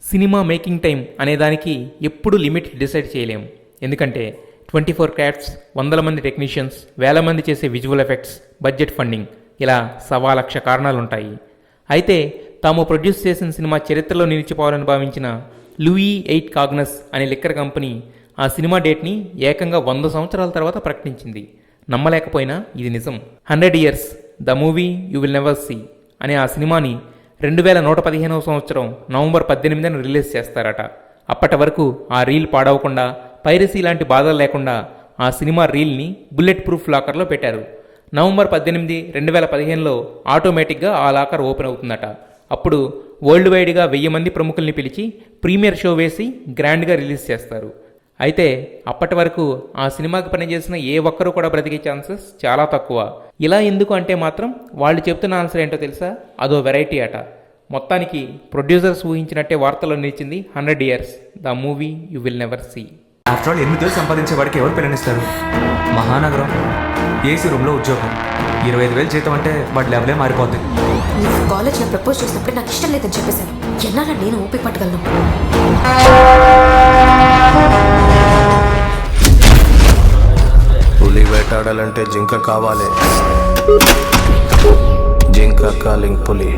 Cinema making time అనేదానికి ఎప్పుడు limit decide చేయలేం. ఎందుకంటే 24 క్రాఫ్ట్స్, వందల మంది టెక్నీషియన్స్, వేల మంది చేసే విజువల్ ఎఫెక్ట్స్, బడ్జెట్ ఫండింగ్, ఇలా 1,00,000 కారణాలుంటాయి. అయితే తాము ప్రొడ్యూస్ చేసిన సినిమా చరిత్రలో నిలిచిపోవాలని భావించిన లూయి 8 కాగ్నస్ అనే లిక్కర్ కంపెనీ ఆ సినిమా డేట్ని ఏకంగా 100 సంవత్సరాల తర్వాత ప్రకటించింది. నమ్మలేకపోయినా ఇది నిజం. 100 years the movie you will never see అనే ఆ సినిమాని 2115వ సంవత్సరం నవంబర్ 18న రిలీజ్ చేస్తారట. అప్పటి వరకు ఆ రీల్ పాడవకుండా, పైరసీ లాంటి బాధలు లేకుండా ఆ సినిమా రీల్ని బుల్లెట్ ప్రూఫ్ లాకర్లో పెట్టారు. నవంబర్ 18, 2015లో ఆటోమేటిక్గా ఆ లాకర్ ఓపెన్ అవుతుందట. అప్పుడు వరల్డ్ వైడ్గా 1000 మంది ప్రముఖుల్ని పిలిచి ప్రీమియర్ షో వేసి గ్రాండ్గా రిలీజ్ చేస్తారు. అయితే అప్పటి వరకు ఆ సినిమాకి పనిచేసిన ఏ ఒక్కరూ కూడా బ్రతికే ఛాన్సెస్ చాలా తక్కువ. ఇలా ఎందుకు అంటే మాత్రం వాళ్ళు చెప్తున్న ఆన్సర్ ఏంటో తెలుసా? అదో వెరైటీ అట. మొత్తానికి ప్రొడ్యూసర్స్ ఊహించినట్టే వార్తల్లో నిలిచింది 100 years the movie you will never see. After all 8 సంపాదించే వాడికి ఎవరు పిల్లనిస్తారు? మహానగరం, ఏసీ రూమ్లో ఉద్యోగం, 25,000 జీతం అంటే వాడి లెవెలే మారిపోద్ది. నీకు కాలేజ్లో ప్రపోజ్ చేసినప్పుడు నాకు ఇష్టం లేదని చెప్పేశాను. ఎన్నాళ్ళ నేను ఊపి పట్టగలను? పులి వేటాడాలంటే జింక కావాలి. జింక కాలింగ్ పులి.